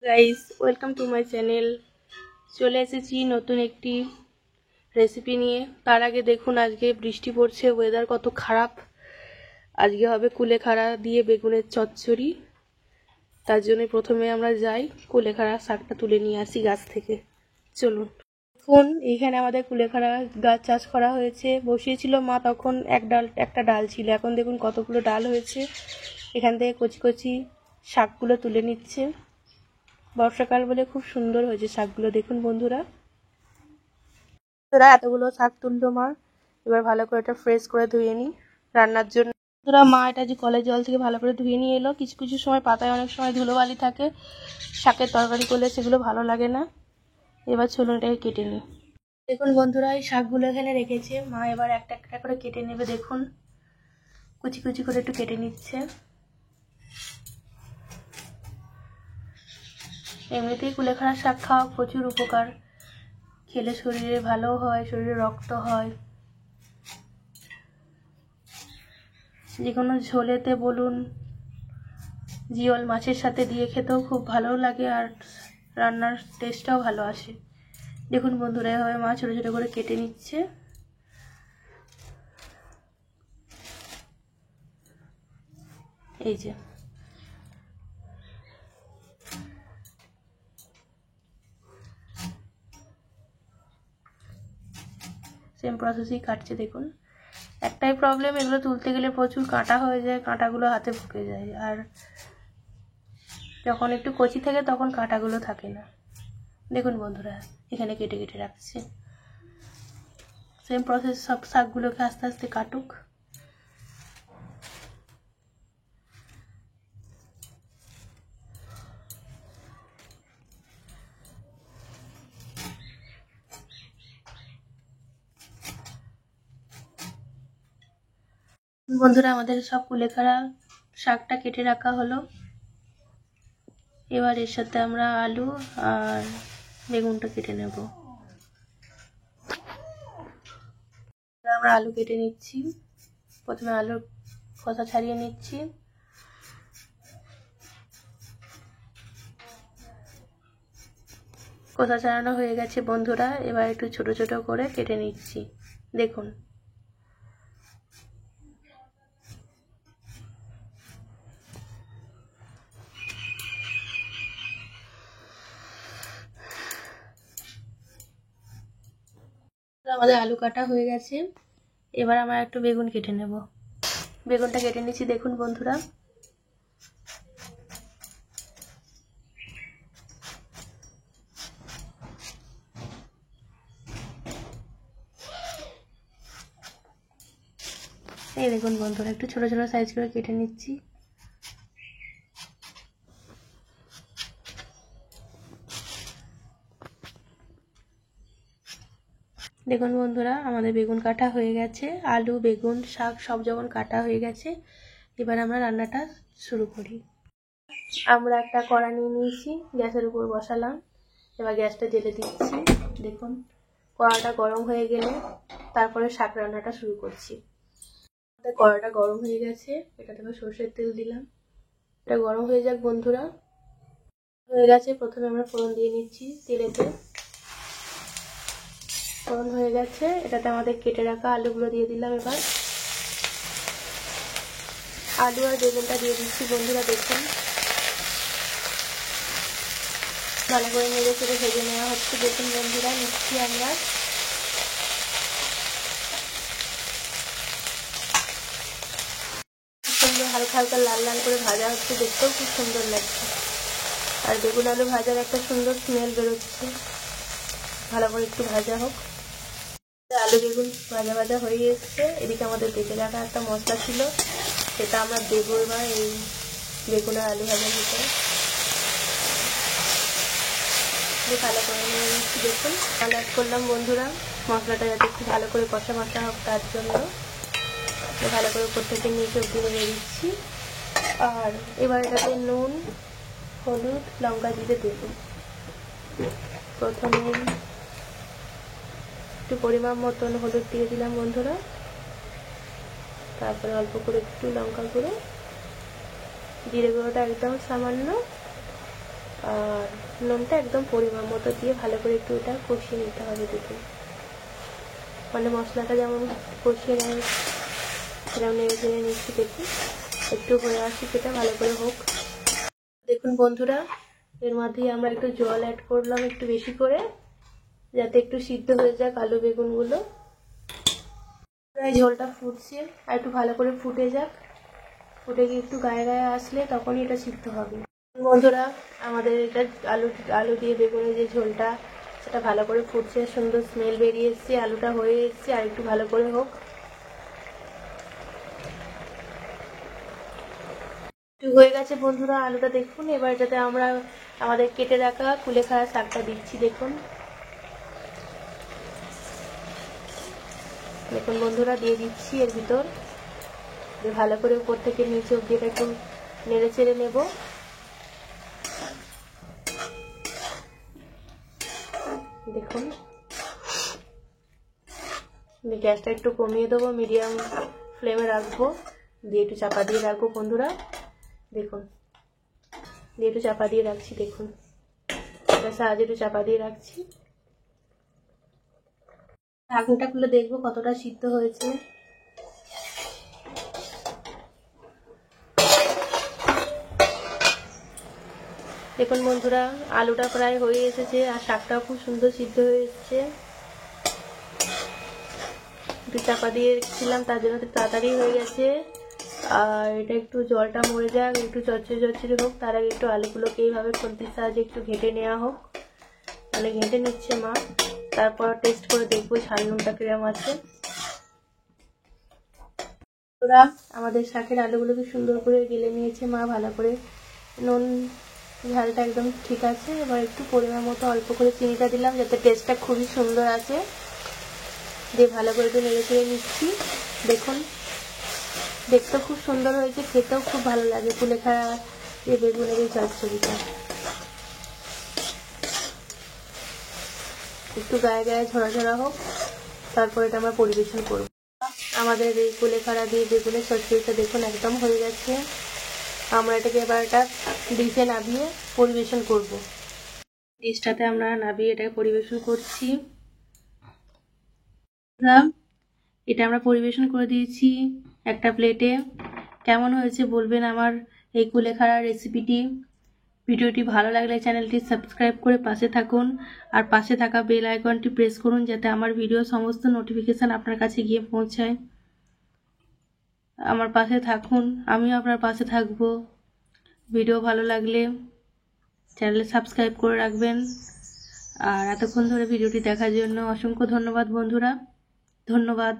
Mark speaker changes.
Speaker 1: Guys, welcome to my channel. চলে এসেছি নতুন একটি রেসিপি নিয়ে। তার আগে দেখুন আজকে বৃষ্টি পড়ছে, ওয়েদার কত খারাপ। আজকে হবে কুলেখাড়া দিয়ে বেগুনের চচ্চড়ি। তার জন্য প্রথমে আমরা যাই কুলেখাড়া শাকটা তুলে নিয়ে আসি গাছ থেকে। চলুন। দেখুন এইখানে আমাদের কুলেখাড়া গাছ চাষ করা হয়েছে। বসিয়েছিল মা, তখন একটা ডাল ছিল। এখন দেখুন কতগুলো ডাল হয়েছে। এখান থেকে কচি কচি শাকগুলো তুলে নিচ্ছে। বর্ষাকাল বলে খুব সুন্দর হয়েছে শাকগুলো, দেখুন বন্ধুরা। এতগুলো শাক তুললো মা। এবার ভালো করে এটা ফ্রেশ করে ধুয়ে নিই রান্নার জন্য। বন্ধুরা, মা এটা যে কলের জল থেকে ভালো করে ধুয়ে নিয়ে এলো। কিছু কিছু সময় পাতায় অনেক সময় ধুলোবালি থাকে, শাকের তরকারি করলে সেগুলো ভালো লাগে না। এবার চলুন এটাকে কেটে নিই। দেখুন বন্ধুরা, এই শাকগুলো এখানে রেখেছে মা। এবার একটা একটা করে কেটে নেবে। দেখুন কুচি কুচি করে একটু কেটে নিচ্ছে। এমনিতেই কুলেখাড়া শাক খাওয়া প্রচুর উপকার। খেলে শরীরে ভালো হয়, শরীরে রক্ত হয়। যে কোনো ঝোলেতে বলুন, জিওল মাছের সাথে দিয়ে খেতেও খুব ভালো লাগে, আর রান্নার টেস্টটাও ভালো আসে। দেখুন বন্ধুরা, এভাবে মা ছোটো ছোটো করে কেটে নিচ্ছে। এই যে সেম প্রসেসেই কাটছে। দেখুন একটাই প্রবলেম, এগুলো তুলতে গেলে প্রচুর কাঁটা হয়ে যায়, কাঁটাগুলো হাতে ফুকে যায়। আর যখন একটু কচি থাকে তখন কাঁটাগুলো থাকে না। দেখুন বন্ধুরা, এখানে কেটে কেটে রাখছে। সেম প্রসেস সব শাকগুলোকে আস্তে আস্তে কাটুক। বন্ধুরা, আমাদের সব কুলেখাড়া শাকটা কেটে রাখা হলো। এবার এর সাথে আমরা আলু আর বেগুনটা কেটে নেব। আমরা আলু কেটে নিচ্ছি। প্রথমে আলুর খোসা ছাড়িয়ে নিচ্ছি। খোসা ছাড়ানো হয়ে গেছে বন্ধুরা। এবার একটু ছোট ছোট করে কেটে নিচ্ছি। দেখুন আমাদের আলু কাটা হয়ে গেছে। এবার আমরা একটু বেগুন কেটে নেব। বেগুনটা কেটে নিচ্ছি। দেখুন বন্ধুরা, এই দেখুন বন্ধুরা, একটু ছোট ছোট সাইজ করে কেটে নিচ্ছি। দেখুন বন্ধুরা, আমাদের বেগুন কাটা হয়ে গেছে। আলু, বেগুন, শাক সব যখন কাটা হয়ে গেছে, এবার আমরা রান্নাটা শুরু করি। আমরা একটা কড়া নিয়ে নিয়েছি, গ্যাসের উপর বসালাম। এবার গ্যাসটা জ্বেলে দিচ্ছি। দেখুন কড়াটা গরম হয়ে গেলে তারপরে শাক রান্নাটা শুরু করছি। কড়াটা গরম হয়ে গেছে, এটা থেকে সরষের তেল দিলাম। এটা গরম হয়ে যাক বন্ধুরা। হয়ে গেছে, প্রথমে আমরা ফোড়ন দিয়ে নিচ্ছি তেলেতে। ফোড়ন হয়ে গেছে, এটাতে আমাদের কেটে রাখা আলুগুলো দিয়ে দিলাম। এবার আলু আর বেগুনটা দিয়ে দিচ্ছি বন্ধুরা। দেখুন ভালো করে নেড়ে চেড়ে ভেজে নেওয়া হচ্ছে। দেখুন বন্ধুরা, নিচ্ছি আমরা। সুন্দর হালকা হালকা লাল লাল করে ভাজা হচ্ছে, দেখতেও খুব সুন্দর লাগছে। আর বেগুন আলু ভাজার একটা সুন্দর স্মেল বেরোচ্ছে। ভালো করে একটু ভাজা হোক। আলু বেগুন ভাজা ভাজা হয়ে এসছে। এদিকে আমাদের বেটে রাখা একটা মশলা ছিল, সেটা আমরা দেবো এবার এই বেগুন আর আলু ভাজার ভিতরে। ভালো করে নিয়ে নিচ্ছি। দেখুন ভালো অ্যাড করলাম বন্ধুরা, মশলাটা যাতে একটু ভালো করে কষা কষা হোক তার জন্য। ভালো করে উপর থেকে নিচে অব্দি নেড়ে দিচ্ছি। আর এবার এটাতে নুন, হলুদ, লঙ্কা দিয়ে দেবো। প্রথমে একটু পরিমাণ মতন হলুদ দিয়ে দিলাম বন্ধুরা। তারপরে অল্প করে একটু লঙ্কা গুঁড়ো, জিরে গুঁড়োটা একদম সামান্য, আর নুনটা একদম পরিমাণ মতো দিয়ে ভালো করে একটু এটা কষিয়ে নিতে হবে। দেখুন মানে মশলাটা যেমন কষিয়ে নেয় সেরকম নেড়ে চেড়ে নিচ্ছি। দেখুন একটু হয়ে আসি, সেটা ভালো করে হোক। দেখুন বন্ধুরা, এর মধ্যেই আমরা একটু জল অ্যাড করলাম একটু বেশি করে, যাতে একটু সিদ্ধ হয়ে যাক আলু বেগুনগুলো। ঝোলটা ফুটছে, আর একটু ভালো করে ফুটে যাক। ফুটে গিয়ে একটু গায়ে গায়ে আসলে তখনই এটা সিদ্ধ হবে। বন্ধুরা, আমাদের এটা আলু দিয়ে বেগুনের যে ঝোলটা, সেটা ভালো করে ফুটছে, সুন্দর স্মেল বেরিয়ে এসছে, আলুটা হয়ে এসছে। আর একটু ভালো করে হোক, একটু হয়ে গেছে বন্ধুরা আলুটা। দেখুন এবার এটাতে আমরা আমাদের কেটে রাখা কুলেখাড়া শাকটা দিচ্ছি। দেখুন দেখুন বন্ধুরা, দিয়ে দিচ্ছি এর ভিতর। ভালো করে উপর থেকে নিচে অব্দি এটা একটু নেড়ে চেড়ে নেব। দেখুন গ্যাসটা একটু কমিয়ে দেবো, মিডিয়াম ফ্লেমে রাখবো, দিয়ে একটু চাপা দিয়ে রাখবো বন্ধুরা। দেখুন দিয়ে একটু চাপা দিয়ে রাখছি। দেখুন এটার সাহায্যে একটু চাপা দিয়ে রাখছি। ঢাকনাটা খুলে দেখবো কতটা সিদ্ধ হয়েছে। দেখুন বন্ধুরা, আলুটা প্রায় হয়ে এসেছে, আর শাকটাও খুব সুন্দর সিদ্ধ হয়ে এসেছে। একটু চাপা দিয়ে রেখেছিলাম, তার জন্য তাড়াতাড়ি হয়ে গেছে। আর এটা একটু জলটা মরে যাক, একটু চচ্চড়ি চচ্চড়ি হোক, তার আগে একটু আলুগুলোকে এইভাবে খুন্তির সাহায্যে একটু ঘেঁটে নেওয়া হোক। মানে ঘেঁটে নিচ্ছে মা, তারপর টেস্ট করে দেখবো ঝাল নুনটা কিরম আছে। ওরা আমাদের শাকের আলুগুলোকে সুন্দর করে গেলে নিয়েছে মা ভালো করে, নুন ঝালটা একদম ঠিক আছে। এবার একটু পরিমাণ মতো অল্প করে চিনিটা দিলাম, যাতে টেস্টটা খুবই সুন্দর আছে। দিয়ে ভালো করে একটু নেড়ে চেড়ে নিচ্ছি। দেখুন দেখতেও খুব সুন্দর হয়েছে, খেতেও খুব ভালো লাগে কুলেখাড়া দিয়ে বেগুনের এই চচ্চড়িটা। একটু গায়ে গায়ে ঝরা ঝরা হোক, তারপর এটা আমরা পরিবেশন করব। আমাদের এই কুলেখাড়া দিয়ে বেগুনের চচ্চড়িটা দেখুন একদম হয়ে গেছে। আমরা এটাকে এবার একটা ডিশে নামিয়ে পরিবেশন করব। ডিশটাতে আমরা নামিয়ে এটাকে পরিবেশন করছি। এটা আমরা পরিবেশন করে দিয়েছি একটা প্লেটে। কেমন হয়েছে বলবেন আমার এই কুলেখাড়া রেসিপিটি। ভিডিওটি ভালো লাগলে চ্যানেলটি সাবস্ক্রাইব করে পাশে থাকুন, আর পাশে থাকা বেল আইকনটি প্রেস করুন, যাতে আমার ভিডিও সমস্ত নোটিফিকেশান আপনার কাছে গিয়ে পৌঁছায়। আমার পাশে থাকুন, আমিও আপনার পাশে থাকবো। ভিডিও ভালো লাগলে চ্যানেলে সাবস্ক্রাইব করে রাখবেন। আর এতক্ষণ ধরে ভিডিওটি দেখার জন্য অসংখ্য ধন্যবাদ বন্ধুরা। ধন্যবাদ।